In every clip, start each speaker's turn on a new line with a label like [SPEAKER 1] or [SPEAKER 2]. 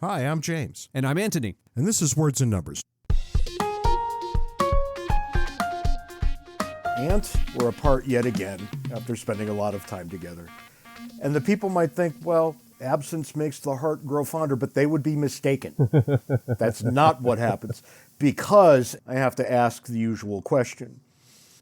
[SPEAKER 1] Hi, I'm James.
[SPEAKER 2] And I'm Anthony.
[SPEAKER 1] And this is Words and Numbers.
[SPEAKER 3] And we're apart yet again after spending a lot of time together. And the people might think, well, absence makes the heart grow fonder, but they would be mistaken. That's not what happens, because I have to ask the usual question,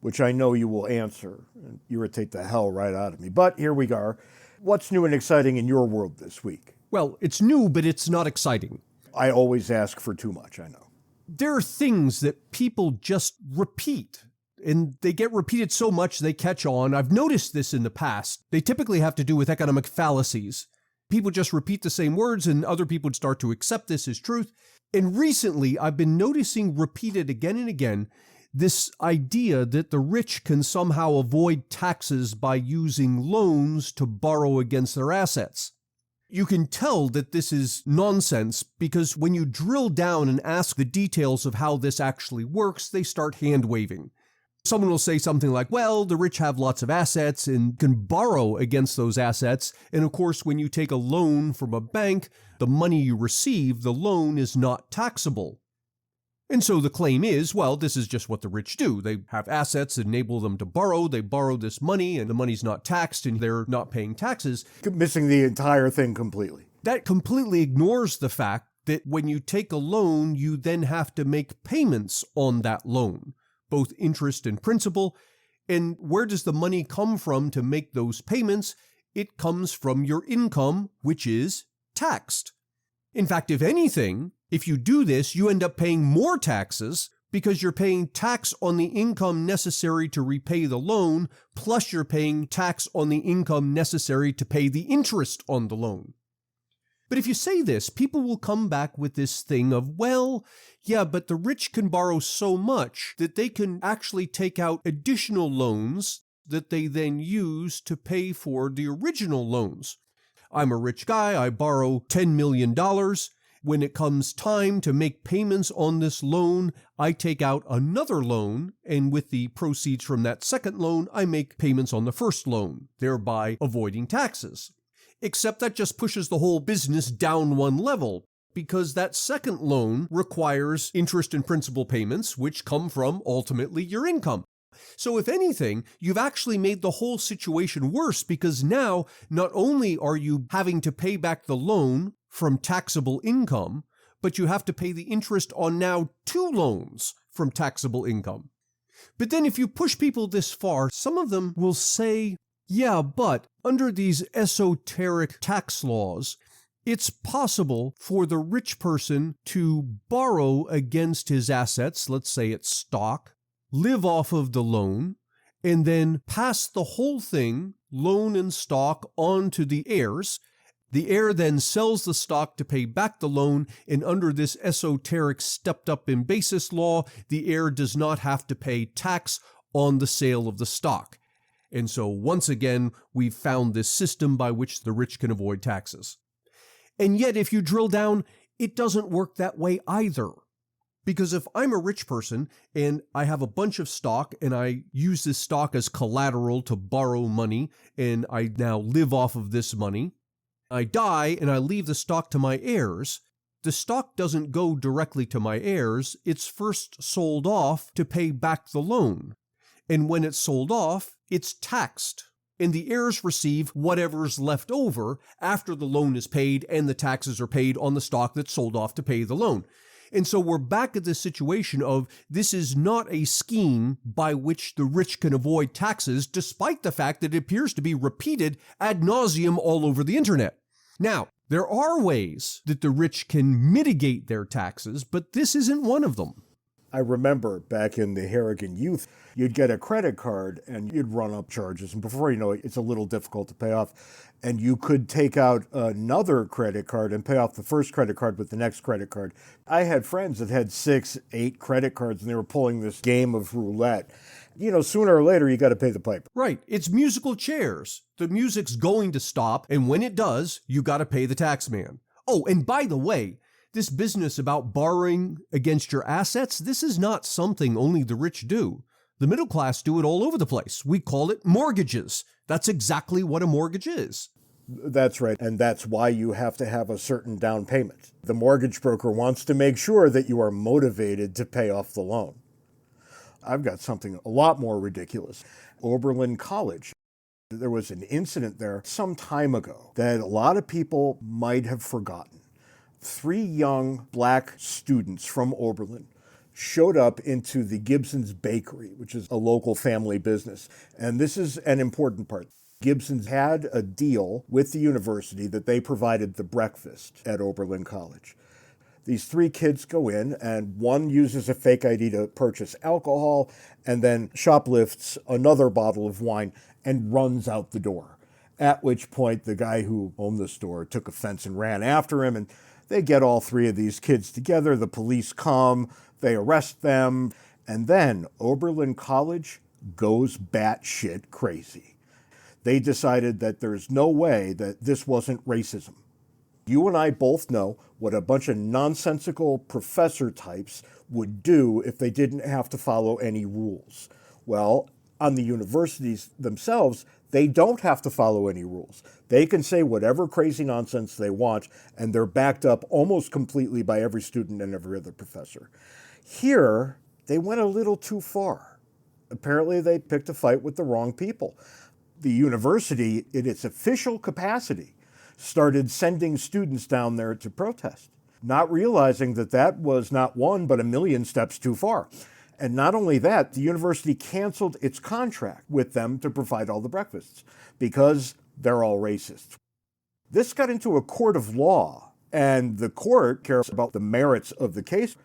[SPEAKER 3] which I know you will answer and irritate the hell right out of me. But here we are. What's new and exciting in your world this week?
[SPEAKER 2] Well, it's new, but it's not exciting.
[SPEAKER 3] I always ask for too much, I know.
[SPEAKER 2] There are things that people just repeat, and they get repeated so much they catch on. I've noticed this in the past. They typically have to do with economic fallacies. People just repeat the same words, and other people start to accept this as truth. And recently, I've been noticing repeated again and again this idea that the rich can somehow avoid taxes by using loans to borrow against their assets. You can tell that this is nonsense because when you drill down and ask the details of how this actually works, they start hand-waving. Someone will say something like, well, the rich have lots of assets and can borrow against those assets. And of course, when you take a loan from a bank, the money you receive, the loan is not taxable. And so the claim is, well, this is just what the rich do. They have assets that enable them to borrow. They borrow this money and the money's not taxed and they're not paying taxes.
[SPEAKER 3] Missing the entire thing completely.
[SPEAKER 2] That completely ignores the fact that when you take a loan, you then have to make payments on that loan, both interest and principal. And where does the money come from to make those payments? It comes from your income, which is taxed. In fact, if anything, if you do this, you end up paying more taxes because you're paying tax on the income necessary to repay the loan, plus you're paying tax on the income necessary to pay the interest on the loan. But if you say this, people will come back with this thing of, well, yeah, but the rich can borrow so much that they can actually take out additional loans that they then use to pay for the original loans. I'm a rich guy, I borrow $10 million. When it comes time to make payments on this loan, I take out another loan, and with the proceeds from that second loan, I make payments on the first loan, thereby avoiding taxes. Except that just pushes the whole business down one level, because that second loan requires interest and principal payments, which come from, ultimately, your income. So if anything, you've actually made the whole situation worse, because now, not only are you having to pay back the loan from taxable income, but you have to pay the interest on now 2 loans from taxable income. But then if you push people this far, some of them will say, yeah, but under these esoteric tax laws, it's possible for the rich person to borrow against his assets, let's say it's stock, live off of the loan, and then pass the whole thing, loan and stock, on to the heirs. The heir then sells the stock to pay back the loan, and under this esoteric stepped-up in basis law, the heir does not have to pay tax on the sale of the stock. And so once again, we've found this system by which the rich can avoid taxes. And yet, if you drill down, it doesn't work that way either. Because if I'm a rich person and I have a bunch of stock and I use this stock as collateral to borrow money, and I now live off of this money, I die and I leave the stock to my heirs, the stock doesn't go directly to my heirs, it's first sold off to pay back the loan. And when it's sold off, it's taxed. And the heirs receive whatever's left over after the loan is paid and the taxes are paid on the stock that's sold off to pay the loan. And so we're back at this situation of this is not a scheme by which the rich can avoid taxes, despite the fact that it appears to be repeated ad nauseum all over the internet. Now, there are ways that the rich can mitigate their taxes, but this isn't one of them.
[SPEAKER 3] I remember back in the Harrigan youth, you'd get a credit card and you'd run up charges. And before you know it, it's a little difficult to pay off. And you could take out another credit card and pay off the first credit card with the next credit card. I had friends that had 6, 8 credit cards and they were pulling this game of roulette. You know, sooner or later, you got to pay the piper.
[SPEAKER 2] Right. It's musical chairs. The music's going to stop. And when it does, you got to pay the tax man. Oh, and by the way, this business about borrowing against your assets, this is not something only the rich do. The middle class do it all over the place. We call it mortgages. That's exactly what a mortgage is.
[SPEAKER 3] That's right. And that's why you have to have a certain down payment. The mortgage broker wants to make sure that you are motivated to pay off the loan. I've got something a lot more ridiculous. Oberlin College. There was an incident there some time ago that a lot of people might have forgotten. 3 young black students from Oberlin showed up into the Gibson's Bakery, which is a local family business. And this is an important part. Gibson's had a deal with the university that they provided the breakfast at Oberlin College. These 3 kids go in, and one uses a fake ID to purchase alcohol and then shoplifts another bottle of wine and runs out the door. At which point, the guy who owned the store took offense and ran after him, and they get all 3 of these kids together. The police come, they arrest them, and then Oberlin College goes batshit crazy. They decided that there's no way that this wasn't racism. You and I both know what a bunch of nonsensical professor types would do if they didn't have to follow any rules. Well, on the universities themselves, they don't have to follow any rules. They can say whatever crazy nonsense they want, and they're backed up almost completely by every student and every other professor. Here, they went a little too far. Apparently, they picked a fight with the wrong people. The university, in its official capacity, started sending students down there to protest, not realizing that that was not 1, but 1,000,000 steps too far. And not only that, the university canceled its contract with them to provide all the breakfasts because they're all racist. This got into a court of law, and the court cares about the merits of the case.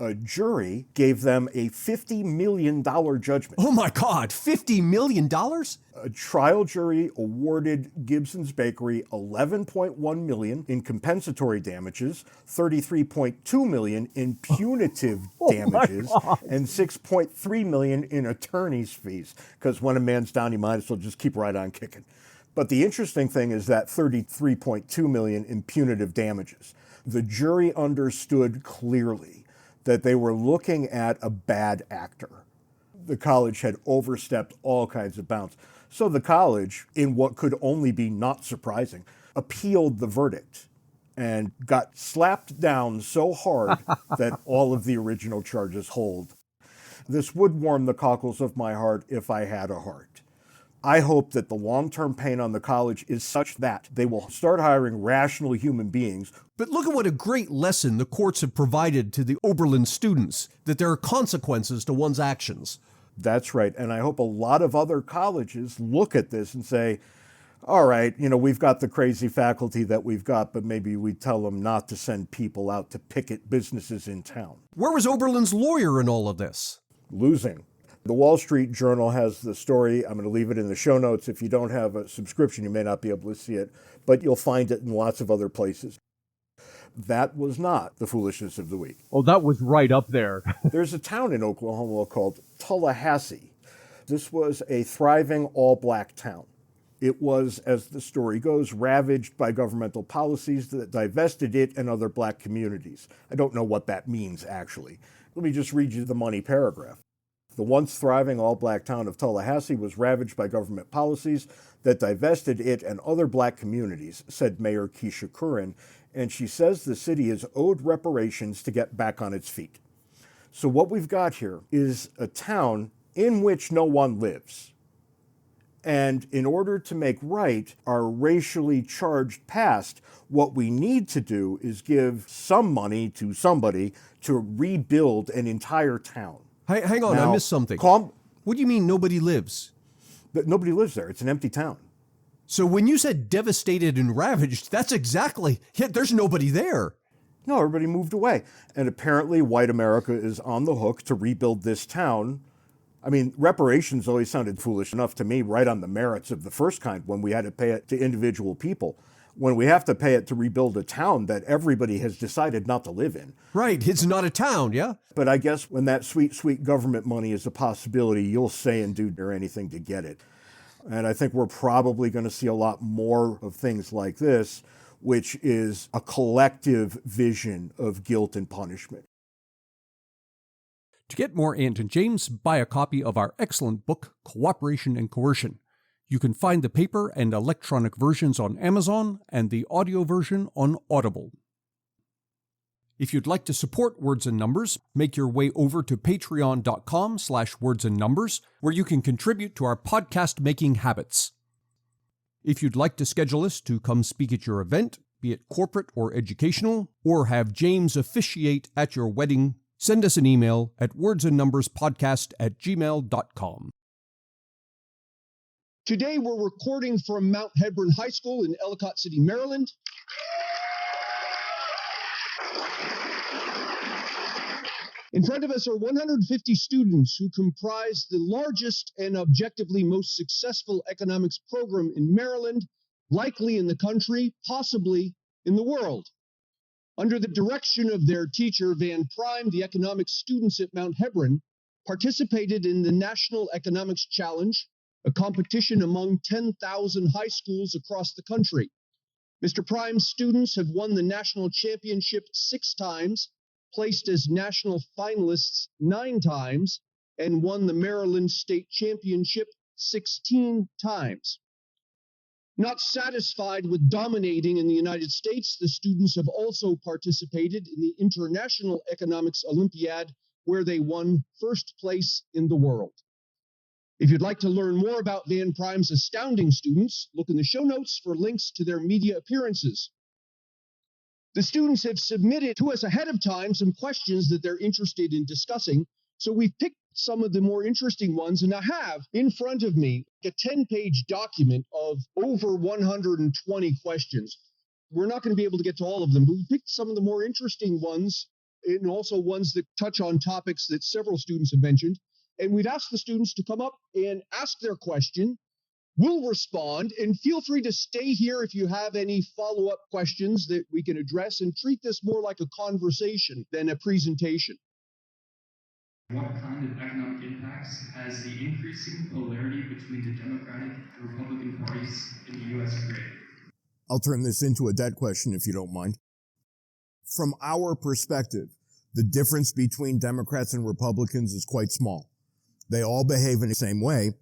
[SPEAKER 3] A jury gave them a $50 million judgment.
[SPEAKER 2] Oh my God, $50 million?
[SPEAKER 3] A trial jury awarded Gibson's Bakery $11.1 million in compensatory damages, $33.2 million in punitive damages, and $6.3 million in attorney's fees. Because when a man's down, you might as well just keep right on kicking. But the interesting thing is that $33.2 million in punitive damages. The jury understood clearly that they were looking at a bad actor. The college had overstepped all kinds of bounds. So the college, in what could only be not surprising, appealed the verdict and got slapped down so hard that all of the original charges hold. This would warm the cockles of my heart if I had a heart. I hope that the long-term pain on the college is such that they will start hiring rational human beings.
[SPEAKER 2] But look at what a great lesson the courts have provided to the Oberlin students, that there are consequences to one's actions.
[SPEAKER 3] That's right. And I hope a lot of other colleges look at this and say, all right, we've got the crazy faculty that we've got, but maybe we tell them not to send people out to picket businesses in town.
[SPEAKER 2] Where was Oberlin's lawyer in all of this?
[SPEAKER 3] Losing. The Wall Street Journal has the story. I'm going to leave it in the show notes. If you don't have a subscription, you may not be able to see it, but you'll find it in lots of other places. That was not the foolishness of the week.
[SPEAKER 4] Oh, that was right up there.
[SPEAKER 3] There's a town in Oklahoma called Tallahassee. This was a thriving all-black town. It was, as the story goes, ravaged by governmental policies that divested it and other black communities. I don't know what that means, actually. Let me just read you the money paragraph. The once thriving all-black town of Tallahassee was ravaged by government policies that divested it and other black communities, said Mayor Keisha Curran, and she says the city is owed reparations to get back on its feet. So what we've got here is a town in which no one lives. And in order to make right our racially charged past, what we need to do is give some money to somebody to rebuild an entire town.
[SPEAKER 2] Hang on,
[SPEAKER 3] Now,
[SPEAKER 2] I missed something. What do you mean nobody lives?
[SPEAKER 3] Nobody lives there. It's an empty town.
[SPEAKER 2] So when you said devastated and ravaged, that's exactly, there's nobody there.
[SPEAKER 3] No, everybody moved away. And apparently white America is on the hook to rebuild this town. I mean, reparations always sounded foolish enough to me, right on the merits of the first kind, when we had to pay it to individual people. When we have to pay it to rebuild a town that everybody has decided not to live in.
[SPEAKER 2] Right, it's not a town, yeah?
[SPEAKER 3] But I guess when that sweet, sweet government money is a possibility, you'll say and do anything to get it. And I think we're probably going to see a lot more of things like this, which is a collective vision of guilt and punishment.
[SPEAKER 4] To get more Ant and James, buy a copy of our excellent book, Cooperation and Coercion.
[SPEAKER 2] You can find the paper and electronic versions on Amazon and the audio version on Audible. If you'd like to support Words and Numbers, make your way over to patreon.com/wordsandnumbers, where you can contribute to our podcast-making habits. If you'd like to schedule us to come speak at your event, be it corporate or educational, or have James officiate at your wedding, send us an email at wordsandnumberspodcast@gmail.com.
[SPEAKER 4] Today we're recording from Mount Hebron High School in Ellicott City, Maryland. In front of us are 150 students who comprise the largest and objectively most successful economics program in Maryland, likely in the country, possibly in the world. Under the direction of their teacher, Van Prime, the economics students at Mount Hebron participated in the National Economics Challenge, a competition among 10,000 high schools across the country. Mr. Prime's students have won the national championship 6 times, placed as national finalists 9 times, and won the Maryland State Championship 16 times. Not satisfied with dominating in the United States, the students have also participated in the International Economics Olympiad, where they won first place in the world. If you'd like to learn more about Van Prime's astounding students, look in the show notes for links to their media appearances. The students have submitted to us ahead of time some questions that they're interested in discussing, so we've picked some of the more interesting ones, and I have in front of me a 10-page document of over 120 questions. We're not going to be able to get to all of them, but we picked some of the more interesting ones and also ones that touch on topics that several students have mentioned. And we've asked the students to come up and ask their question. We'll respond, and feel free to stay here if you have any follow-up questions that we can address, and treat this more like a conversation than a presentation.
[SPEAKER 5] What kind of economic impacts has the increasing polarity between the Democratic and Republican parties in the U.S. created?
[SPEAKER 1] I'll turn this into a debt question if you don't mind. From our perspective, the difference between Democrats and Republicans is quite small. They all behave in the same way.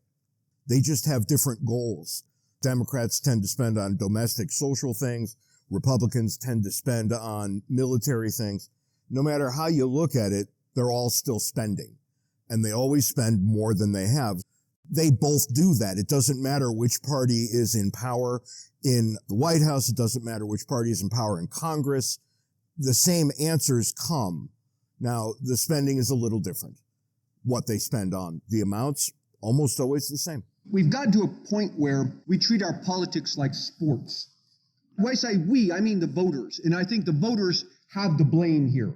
[SPEAKER 1] They just have different goals. Democrats tend to spend on domestic social things. Republicans tend to spend on military things. No matter how you look at it, they're all still spending. And they always spend more than they have. They both do that. It doesn't matter which party is in power in the White House. It doesn't matter which party is in power in Congress. The same answers come. Now, the spending is a little different. What they spend on. The amounts, almost always the same.
[SPEAKER 4] We've gotten to a point where we treat our politics like sports. When I say we, I mean the voters. And I think the voters have the blame here.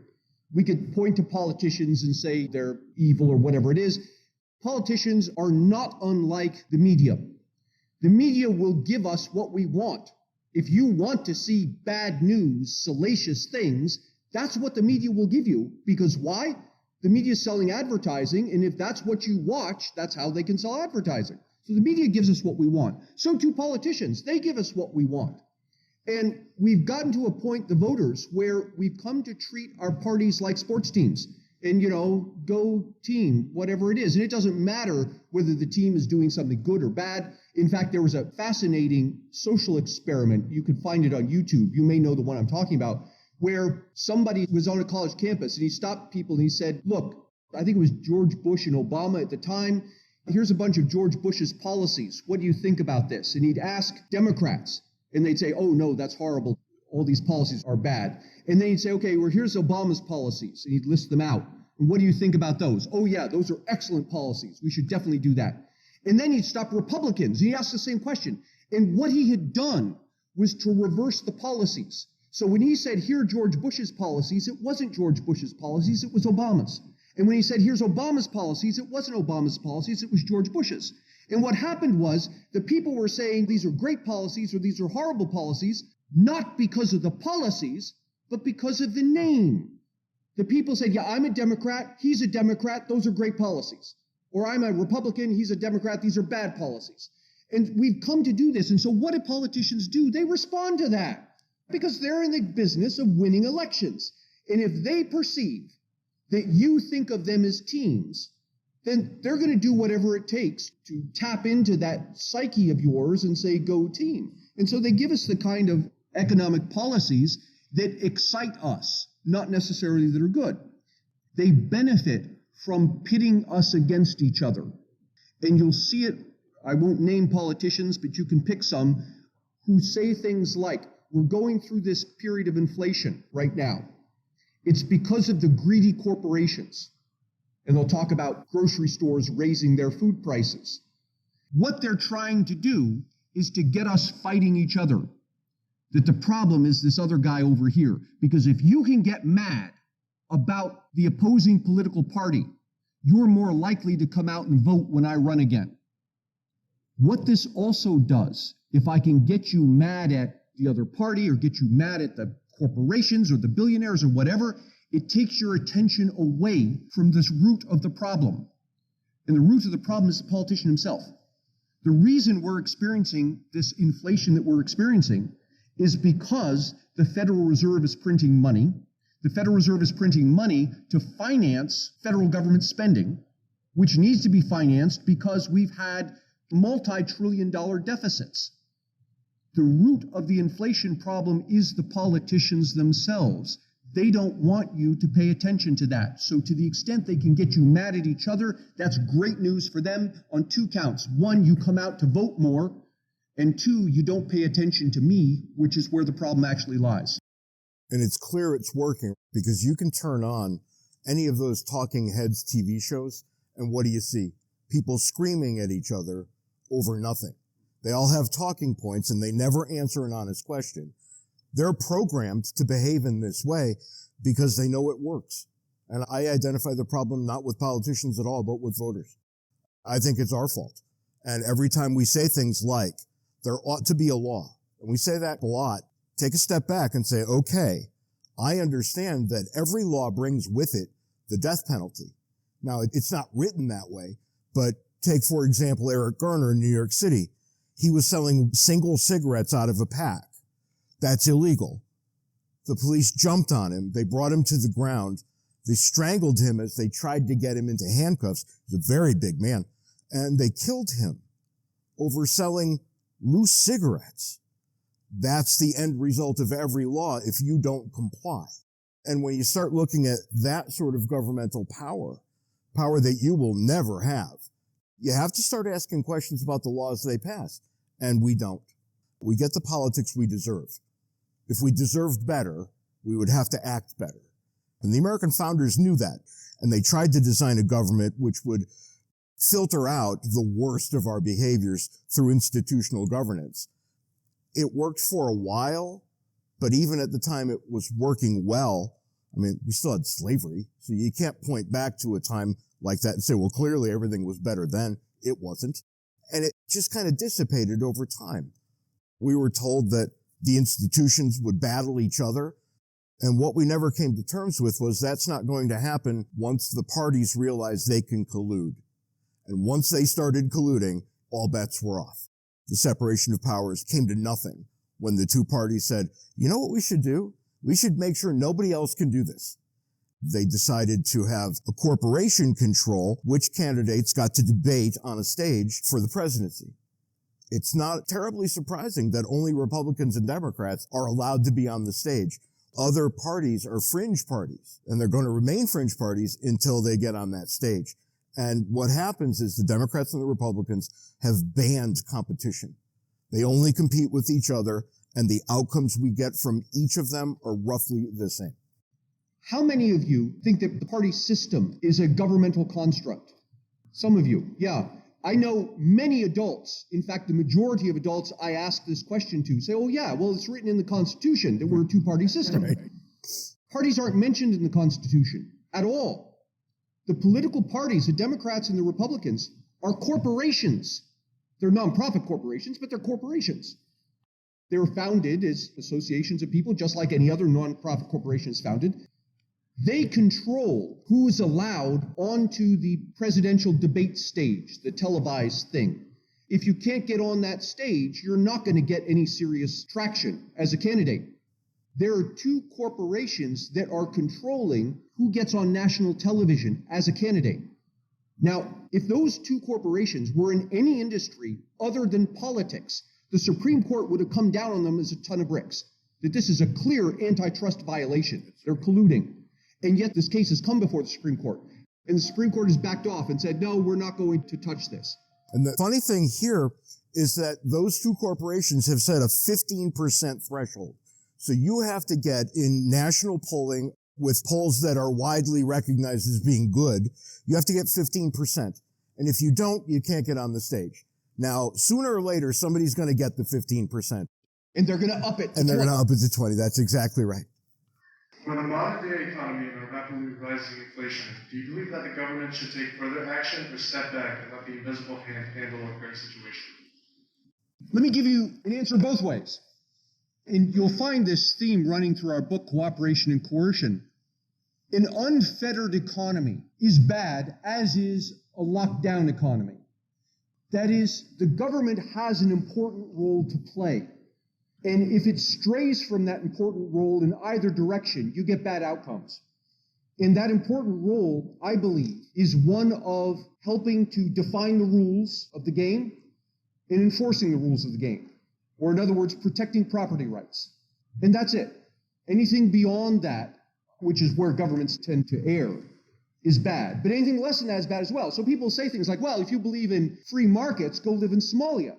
[SPEAKER 4] We could point to politicians and say they're evil or whatever it is. Politicians are not unlike the media. The media will give us what we want. If you want to see bad news, salacious things, that's what the media will give you. Because why? The media is selling advertising, and if that's what you watch, that's how they can sell advertising. So the media gives us what we want. So do politicians. They give us what we want. And we've gotten to a point, the voters, where we've come to treat our parties like sports teams. And, go team, whatever it is. And it doesn't matter whether the team is doing something good or bad. In fact, there was a fascinating social experiment. You could find it on YouTube. You may know the one I'm talking about, where somebody was on a college campus and he stopped people and he said, look, I think it was George Bush and Obama at the time. Here's a bunch of George Bush's policies. What do you think about this? And he'd ask Democrats and they'd say, oh, no, that's horrible. All these policies are bad. And then he'd say, okay, well, here's Obama's policies. And he'd list them out. And what do you think about those? Oh, yeah, those are excellent policies. We should definitely do that. And then he'd stop Republicans. And he'd ask the same question. And what he had done was to reverse the policies. So when he said, here are George Bush's policies, it wasn't George Bush's policies, it was Obama's. And when he said, here's Obama's policies, it wasn't Obama's policies, it was George Bush's. And what happened was the people were saying these are great policies or these are horrible policies, not because of the policies, but because of the name. The people said, yeah, I'm a Democrat, he's a Democrat, those are great policies. Or I'm a Republican, he's a Democrat, these are bad policies. And we've come to do this. And so what do politicians do? They respond to that because they're in the business of winning elections. And if they perceive that you think of them as teams, then they're going to do whatever it takes to tap into that psyche of yours and say, go team. And so they give us the kind of economic policies that excite us, not necessarily that are good. They benefit from pitting us against each other. And you'll see it, I won't name politicians, but you can pick some who say things like, we're going through this period of inflation right now. It's because of the greedy corporations. And they'll talk about grocery stores raising their food prices. What they're trying to do is to get us fighting each other. That the problem is this other guy over here. Because if you can get mad about the opposing political party, you're more likely to come out and vote when I run again. What this also does, if I can get you mad at the other party or get you mad at the corporations or the billionaires or whatever, it takes your attention away from this root of the problem. And the root of the problem is the politician himself. The reason we're experiencing this inflation that we're experiencing is because the Federal Reserve is printing money. The Federal Reserve is printing money to finance federal government spending, which needs to be financed because we've had multi-trillion-dollar deficits. The root of the inflation problem is the politicians themselves. They don't want you to pay attention to that. So to the extent they can get you mad at each other, that's great news for them on two counts. One, you come out to vote more, and two, you don't pay attention to me, which is where the problem actually lies.
[SPEAKER 1] And it's clear it's working because you can turn on any of those talking heads TV shows, and what do you see? People screaming at each other over nothing. They all have talking points, and they never answer an honest question. They're programmed to behave in this way because they know it works. And I identify the problem not with politicians at all, but with voters. I think it's our fault. And every time we say things like, there ought to be a law, and we say that a lot, take a step back and say, okay, I understand that every law brings with it the death penalty. Now, it's not written that way, but take, for example, Eric Garner in New York City. He was selling single cigarettes out of a pack. That's illegal. The police jumped on him. They brought him to the ground. They strangled him as they tried to get him into handcuffs. He's a very big man. And they killed him over selling loose cigarettes. That's the end result of every law if you don't comply. And when you start looking at that sort of governmental power that you will never have, you have to start asking questions about the laws they pass. And we don't. We get the politics we deserve. If we deserved better, we would have to act better. And the American founders knew that. And they tried to design a government which would filter out the worst of our behaviors through institutional governance. It worked for a while, but even at the time it was working well. I mean, we still had slavery, so you can't point back to a time like that and say, well, clearly everything was better then. It wasn't. And it just kind of dissipated over time. We were told that the institutions would battle each other. And what we never came to terms with was that's not going to happen once the parties realized they can collude. And once they started colluding, all bets were off. The separation of powers came to nothing when the two parties said, you know what we should do? We should make sure nobody else can do this. They decided to have a corporation control which candidates got to debate on a stage for the presidency. It's not terribly surprising that only Republicans and Democrats are allowed to be on the stage. Other parties are fringe parties, and they're going to remain fringe parties until they get on that stage. And what happens is the Democrats and the Republicans have banned competition. They only compete with each other, and the outcomes we get from each of them are roughly the same.
[SPEAKER 4] How many of you think that the party system is a governmental construct? Some of you, yeah. I know many adults, in fact, the majority of adults I ask this question to say, oh yeah, well, it's written in the Constitution that we're a two-party system. Right. Parties aren't mentioned in the Constitution at all. The political parties, the Democrats and the Republicans, are corporations. They're nonprofit corporations, but they're corporations. They were founded as associations of people, just like any other nonprofit corporation is founded. They control who is allowed onto the presidential debate stage, the televised thing. If you can't get on that stage, you're not going to get any serious traction as a candidate. There are two corporations that are controlling who gets on national television as a candidate. Now, if those two corporations were in any industry other than politics, the Supreme Court would have come down on them as a ton of bricks, that this is a clear antitrust violation. They're colluding. And yet this case has come before the Supreme Court. And the Supreme Court has backed off and said, no, we're not going to touch this.
[SPEAKER 1] And the funny thing here is that those two corporations have set a 15% threshold. So you have to get in national polling with polls that are widely recognized as being good, you have to get 15%. And if you don't, you can't get on the stage. Now, sooner or later, somebody's going to get the 15%.
[SPEAKER 4] And they're going to up it to 20.
[SPEAKER 1] And they're going to up it to 20. That's exactly right.
[SPEAKER 6] With a modern-day economy and a rapidly rising inflation, do you believe that the government should take further action or step back and let the invisible hand handle a current situation?
[SPEAKER 4] Let me give you an answer both ways. And you'll find this theme running through our book, Cooperation and Coercion. An unfettered economy is bad, as is a lockdown economy. That is, the government has an important role to play. And if it strays from that important role in either direction, you get bad outcomes. And that important role, I believe, is one of helping to define the rules of the game and enforcing the rules of the game. Or in other words, protecting property rights. And that's it. Anything beyond that, which is where governments tend to err, is bad. But anything less than that is bad as well. So people say things like, well, if you believe in free markets, go live in Somalia.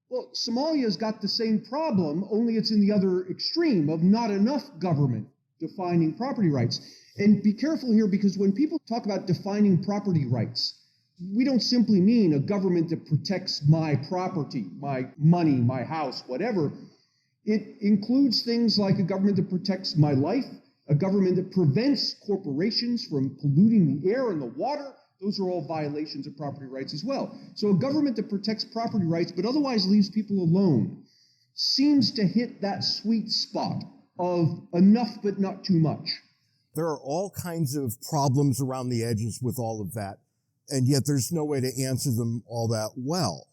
[SPEAKER 4] Well, Somalia's got the same problem, only it's in the other extreme of not enough government defining property rights. And be careful here, because when people talk about defining property rights, we don't simply mean a government that protects my property, my money, my house, whatever. It includes things like a government that protects my life, a government that prevents corporations from polluting the air and the water. Those are all violations of property rights as well. So a government that protects property rights but otherwise leaves people alone seems to hit that sweet spot of enough but not too much.
[SPEAKER 1] There are all kinds of problems around the edges with all of that, and yet there's no way to answer them all that well.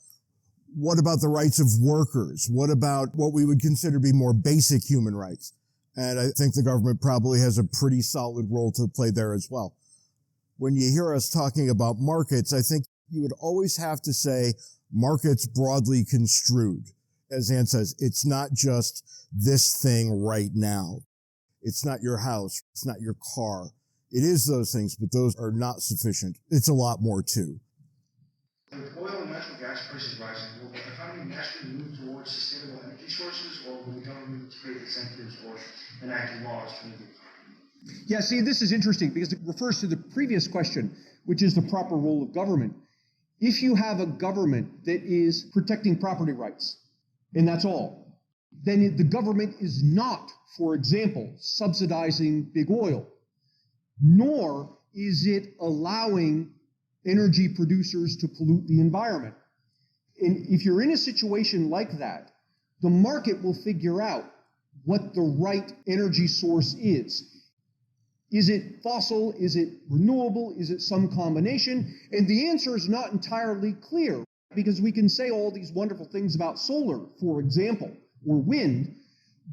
[SPEAKER 1] What about the rights of workers? What about what we would consider to be more basic human rights? And I think the government probably has a pretty solid role to play there as well. When you hear us talking about markets, I think you would always have to say markets broadly construed. As Ann says, it's not just this thing right now. It's not your house. It's not your car. It is those things, but those are not sufficient. It's a lot more too.
[SPEAKER 6] With oil and natural gas prices rising, will the economy naturally move towards sustainable energy sources, or will the government need to create incentives or enact laws to move the economy?
[SPEAKER 4] Yeah, see, this is interesting because it refers to the previous question, which is the proper role of government. If you have a government that is protecting property rights, and that's all, then the government is not, for example, subsidizing big oil, nor is it allowing energy producers to pollute the environment. And if you're in a situation like that, the market will figure out what the right energy source is. Is it fossil? Is it renewable? Is it some combination? And the answer is not entirely clear, because we can say all these wonderful things about solar, for example, or wind,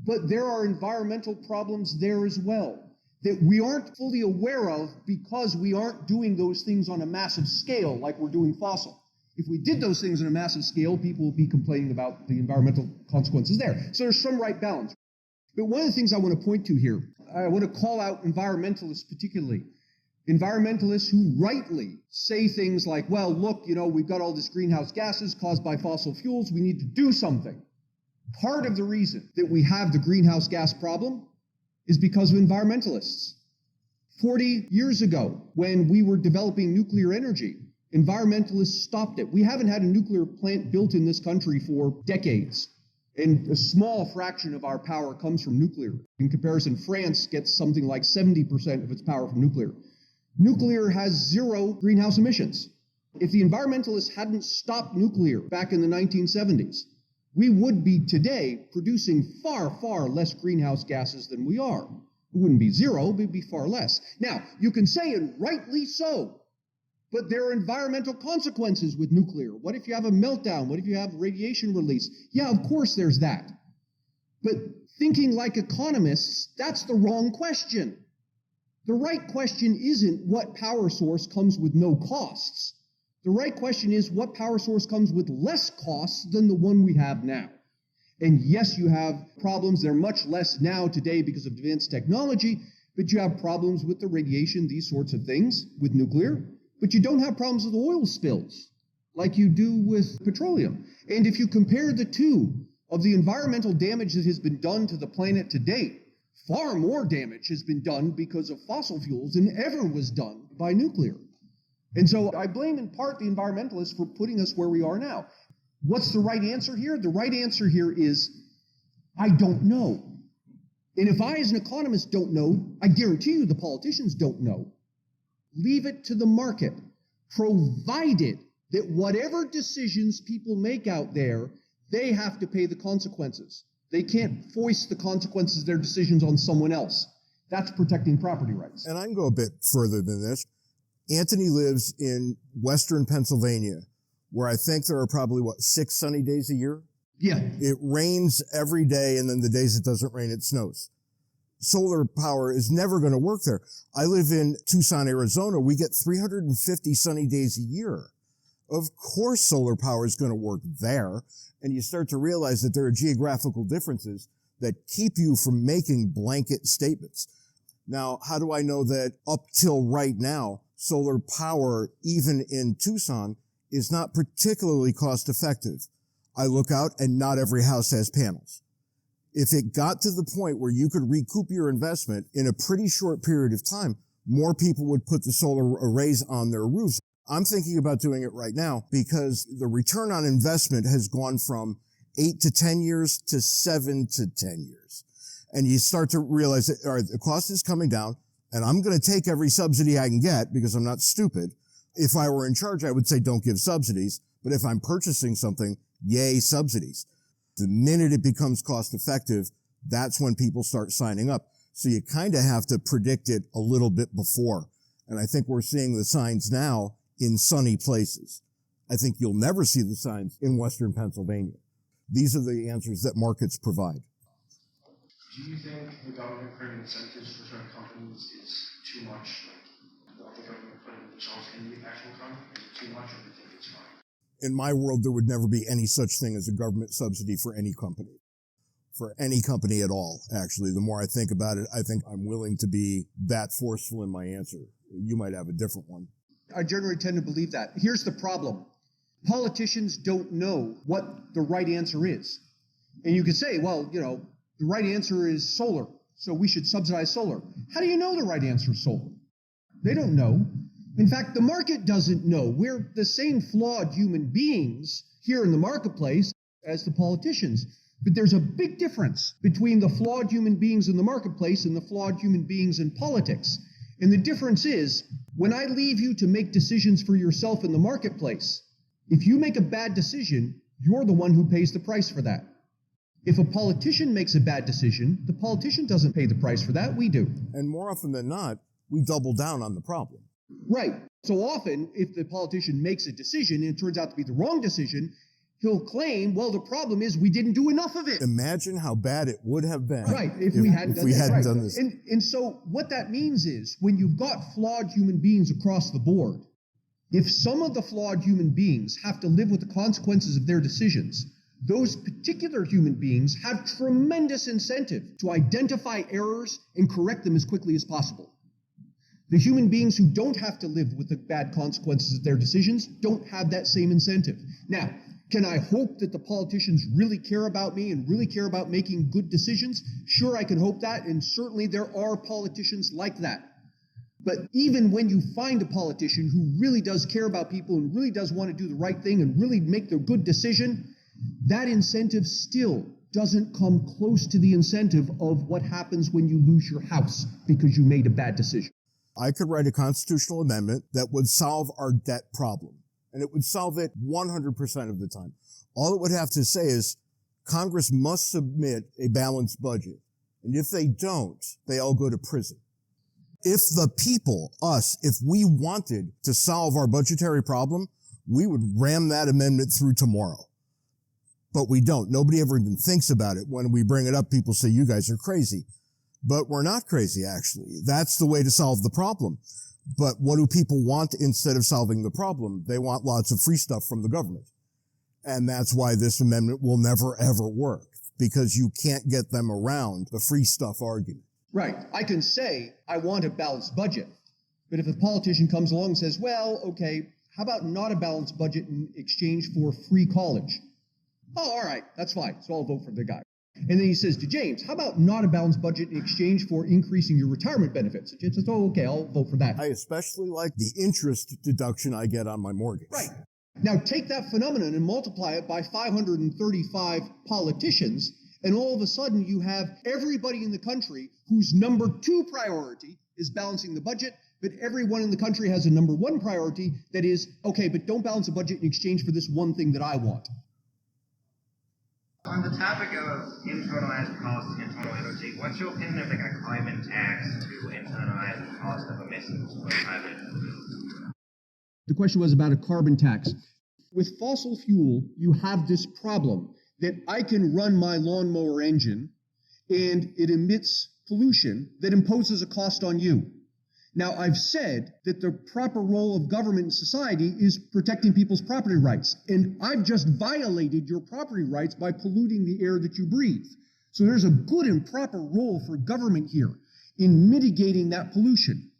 [SPEAKER 4] but there are environmental problems there as well that we aren't fully aware of because we aren't doing those things on a massive scale like we're doing fossil. If we did those things on a massive scale, people would be complaining about the environmental consequences there. So there's some right balance. But one of the things I want to point to here, I want to call out environmentalists particularly. Environmentalists who rightly say things like, well, look, we've got all this greenhouse gases caused by fossil fuels. We need to do something. Part of the reason that we have the greenhouse gas problem is because of environmentalists. 40 years ago, when we were developing nuclear energy, environmentalists stopped it. We haven't had a nuclear plant built in this country for decades. And a small fraction of our power comes from nuclear. In comparison, France gets something like 70% of its power from nuclear. Nuclear has zero greenhouse emissions. If the environmentalists hadn't stopped nuclear back in the 1970s, we would be today producing far, far less greenhouse gases than we are. It wouldn't be zero, but it'd be far less. Now, you can say, and rightly so, but there are environmental consequences with nuclear. What if you have a meltdown? What if you have radiation release? Yeah, of course there's that. But thinking like economists, that's the wrong question. The right question isn't what power source comes with no costs. The right question is, what power source comes with less costs than the one we have now? And yes, you have problems. They're much less now today because of advanced technology, but you have problems with the radiation, these sorts of things, with nuclear. But you don't have problems with oil spills like you do with petroleum. And if you compare the two of the environmental damage that has been done to the planet to date, far more damage has been done because of fossil fuels than ever was done by nuclear. And so I blame in part the environmentalists for putting us where we are now. What's the right answer here? The right answer here is, I don't know. And if I as an economist don't know, I guarantee you the politicians don't know. Leave it to the market, provided that whatever decisions people make out there, they have to pay the consequences. They can't foist the consequences of their decisions on someone else. That's protecting property rights.
[SPEAKER 1] And I can go a bit further than this. Anthony lives in western Pennsylvania, where I think there are probably, 6 sunny days a year?
[SPEAKER 4] Yeah.
[SPEAKER 1] It rains every day, and then the days it doesn't rain, it snows. Solar power is never going to work there. I live in Tucson, Arizona. We get 350 sunny days a year. Of course solar power is going to work there. And you start to realize that there are geographical differences that keep you from making blanket statements. Now, how do I know that up till right now, solar power, even in Tucson, is not particularly cost effective? I look out and not every house has panels. If it got to the point where you could recoup your investment in a pretty short period of time, more people would put the solar arrays on their roofs. I'm thinking about doing it right now because the return on investment has gone from 8 to 10 years to 7 to 10 years. And you start to realize that, all right, the cost is coming down, and I'm going to take every subsidy I can get because I'm not stupid. If I were in charge, I would say don't give subsidies. But if I'm purchasing something, yay, subsidies. The minute it becomes cost effective, that's when people start signing up. So you kind of have to predict it a little bit before. And I think we're seeing the signs now in sunny places. I think you'll never see the signs in western Pennsylvania. These are the answers that markets provide.
[SPEAKER 6] Do you think the government putting incentives for certain companies is too much? Like what the government putting themselves in the actual economy? Is it too much, or do you think it's fine?
[SPEAKER 1] In my world, there would never be any such thing as a government subsidy for any company. For any company at all, actually. The more I think about it, I think I'm willing to be that forceful in my answer. You might have a different one.
[SPEAKER 4] I generally tend to believe that. Here's the problem. Politicians don't know what the right answer is. And you could say, well, the right answer is solar, so we should subsidize solar. How do you know the right answer is solar? They don't know. In fact, the market doesn't know. We're the same flawed human beings here in the marketplace as the politicians. But there's a big difference between the flawed human beings in the marketplace and the flawed human beings in politics. And the difference is, when I leave you to make decisions for yourself in the marketplace, if you make a bad decision, you're the one who pays the price for that. If a politician makes a bad decision, the politician doesn't pay the price for that, we do.
[SPEAKER 1] And more often than not, we double down on the problem.
[SPEAKER 4] Right. So often, if the politician makes a decision and it turns out to be the wrong decision, he'll claim, well, the problem is we didn't do enough of it.
[SPEAKER 1] Imagine how bad it would have been
[SPEAKER 4] if we hadn't
[SPEAKER 1] done this.
[SPEAKER 4] And so what that means is when you've got flawed human beings across the board, if some of the flawed human beings have to live with the consequences of their decisions, those particular human beings have tremendous incentive to identify errors and correct them as quickly as possible. The human beings who don't have to live with the bad consequences of their decisions don't have that same incentive. Now, can I hope that the politicians really care about me and really care about making good decisions? Sure, I can hope that, and certainly there are politicians like that. But even when you find a politician who really does care about people and really does want to do the right thing and really make the good decision, that incentive still doesn't come close to the incentive of what happens when you lose your house because you made a bad decision.
[SPEAKER 1] I could write a constitutional amendment that would solve our debt problem. And it would solve it 100% of the time. All it would have to say is Congress must submit a balanced budget. And if they don't, they all go to prison. If the people, us, if we wanted to solve our budgetary problem, we would ram that amendment through tomorrow. But we don't. Nobody ever even thinks about it. When we bring it up, people say, you guys are crazy. But we're not crazy, actually. That's the way to solve the problem. But what do people want instead of solving the problem? They want lots of free stuff from the government. And that's why this amendment will never, ever work, because you can't get them around the free stuff argument.
[SPEAKER 4] Right. I can say I want a balanced budget. But if a politician comes along and says, well, okay, how about not a balanced budget in exchange for free college? Oh, all right, that's fine. So I'll vote for the guy. And then he says to James, how about not a balanced budget in exchange for increasing your retirement benefits? And James says, oh, okay, I'll vote for that.
[SPEAKER 1] I especially like the interest deduction I get on my mortgage.
[SPEAKER 4] Right. Now take that phenomenon and multiply it by 535 politicians, and all of a sudden you have everybody in the country whose number 2 priority is balancing the budget, but everyone in the country has a number 1 priority that is, okay, but don't balance the budget in exchange for this one thing that I want.
[SPEAKER 7] On the topic of internalized costs and internal energy, what's your opinion of like a climate tax to internalize the cost of emissions for private individuals?
[SPEAKER 4] The question was about a carbon tax. With fossil fuel, you have this problem that I can run my lawnmower engine and it emits pollution that imposes a cost on you. Now, I've said that the proper role of government in society is protecting people's property rights, and I've just violated your property rights by polluting the air that you breathe. So there's a good and proper role for government here in mitigating that pollution.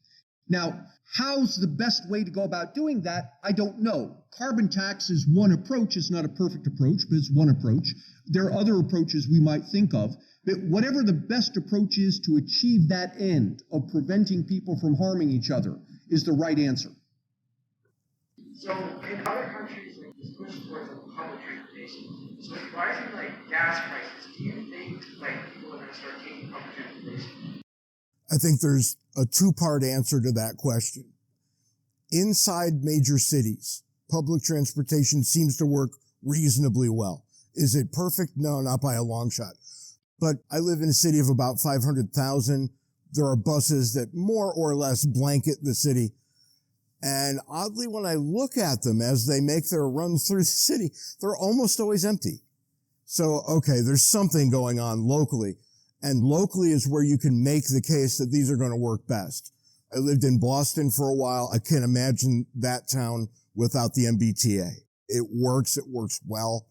[SPEAKER 4] Now, how's the best way to go about doing that? I don't know. Carbon tax is one approach. It's not a perfect approach, but it's one approach. There are other approaches we might think of. But whatever the best approach is to achieve that end of preventing people from harming each other is the right answer.
[SPEAKER 6] So in other countries, like this push towards public transportation. So with rising like gas prices, do you think like people are going to start taking public transportation?
[SPEAKER 1] I think there's a 2-part answer to that question. Inside major cities, public transportation seems to work reasonably well. Is it perfect? No, not by a long shot. But I live in a city of about 500,000. There are buses that more or less blanket the city. And oddly, when I look at them as they make their runs through the city, they're almost always empty. So, okay, there's something going on locally. And locally is where you can make the case that these are going to work best. I lived in Boston for a while. I can't imagine that town without the MBTA. It works well.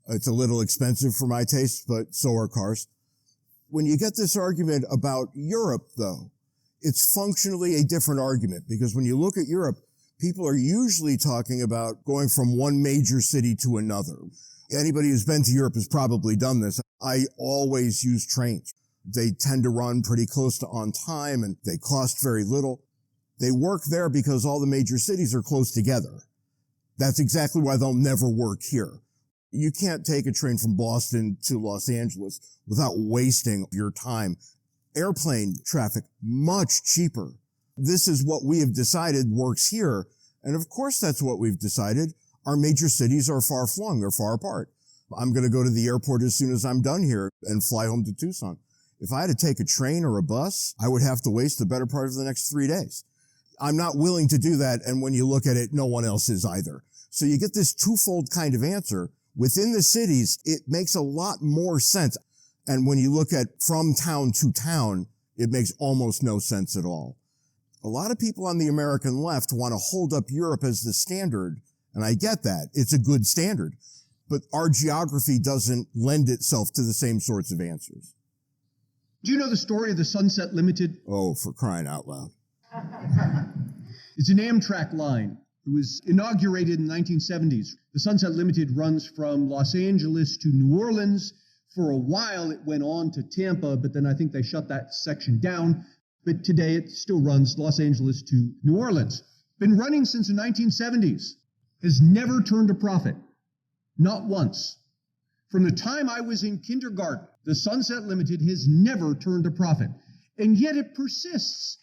[SPEAKER 1] It's a little expensive for my taste, but so are cars. When you get this argument about Europe, though, it's functionally a different argument, because when you look at Europe, people are usually talking about going from one major city to another. Anybody who's been to Europe has probably done this. I always use trains. They tend to run pretty close to on time, and they cost very little. They work there because all the major cities are close together. That's exactly why they'll never work here. You can't take a train from Boston to Los Angeles without wasting your time. Airplane traffic, much cheaper. This is what we have decided works here. And of course, that's what we've decided. Our major cities are far flung. They're far apart. I'm going to go to the airport as soon as I'm done here and fly home to Tucson. If I had to take a train or a bus, I would have to waste the better part of the next 3 days. I'm not willing to do that. And when you look at it, no one else is either. So you get this twofold kind of answer. Within the cities, it makes a lot more sense. And when you look at from town to town, it makes almost no sense at all. A lot of people on the American left want to hold up Europe as the standard. And I get that. It's a good standard. But our geography doesn't lend itself to the same sorts of answers.
[SPEAKER 4] Do you know the story of the Sunset Limited?
[SPEAKER 1] Oh, for crying out loud.
[SPEAKER 4] It's an Amtrak line. It was inaugurated in the 1970s. The Sunset Limited runs from Los Angeles to New Orleans. For a while, it went on to Tampa, but then I think they shut that section down. But today, it still runs Los Angeles to New Orleans. Been running since the 1970s. Has never turned a profit. Not once. From the time I was in kindergarten, the Sunset Limited has never turned a profit. And yet it persists.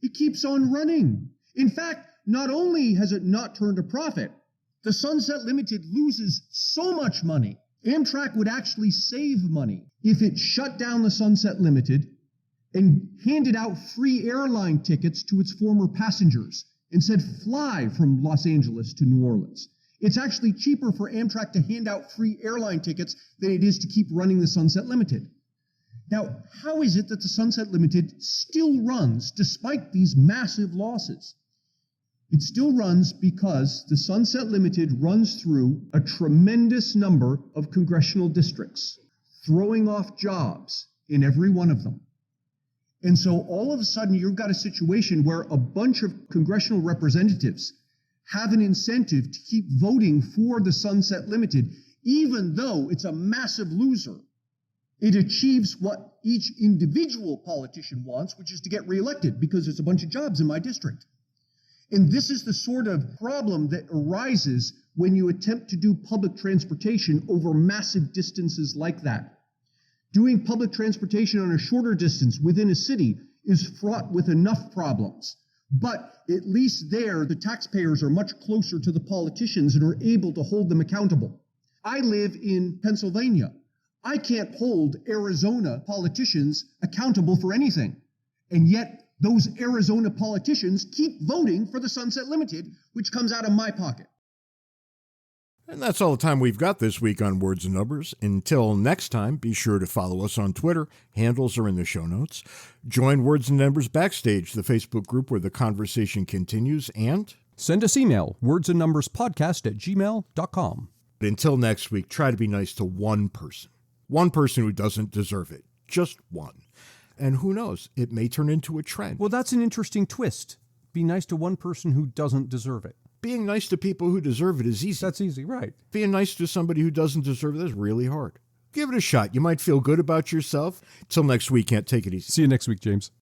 [SPEAKER 4] It keeps on running. In fact, not only has it not turned a profit, the Sunset Limited loses so much money. Amtrak would actually save money if it shut down the Sunset Limited and handed out free airline tickets to its former passengers and said, fly from Los Angeles to New Orleans. It's actually cheaper for Amtrak to hand out free airline tickets than it is to keep running the Sunset Limited. Now, how is it that the Sunset Limited still runs despite these massive losses? It still runs because the Sunset Limited runs through a tremendous number of congressional districts, throwing off jobs in every one of them. And so all of a sudden, you've got a situation where a bunch of congressional representatives have an incentive to keep voting for the Sunset Limited, even though it's a massive loser. It achieves what each individual politician wants, which is to get reelected because there's a bunch of jobs in my district. And this is the sort of problem that arises when you attempt to do public transportation over massive distances like that. Doing public transportation on a shorter distance within a city is fraught with enough problems. But at least there, the taxpayers are much closer to the politicians and are able to hold them accountable. I live in Pennsylvania. I can't hold Arizona politicians accountable for anything. And yet, those Arizona politicians keep voting for the Sunset Limited, which comes out of my pocket.
[SPEAKER 3] And that's all the time we've got this week on Words and Numbers. Until next time, be sure to follow us on Twitter. Handles are in the show notes. Join Words and Numbers Backstage, the Facebook group where the conversation continues, and
[SPEAKER 2] send us email, wordsandnumberspodcast@gmail.com.
[SPEAKER 3] But until next week, try to be nice to one person who doesn't deserve it. Just one. And who knows, it may turn into a trend.
[SPEAKER 2] Well, that's an interesting twist. Be nice to one person who doesn't deserve it.
[SPEAKER 3] Being nice to people who deserve it is easy.
[SPEAKER 2] That's easy, right?
[SPEAKER 3] Being nice to somebody who doesn't deserve it is really hard. Give it a shot. You might feel good about yourself. Till next week, can't take it easy.
[SPEAKER 2] See you next week, James.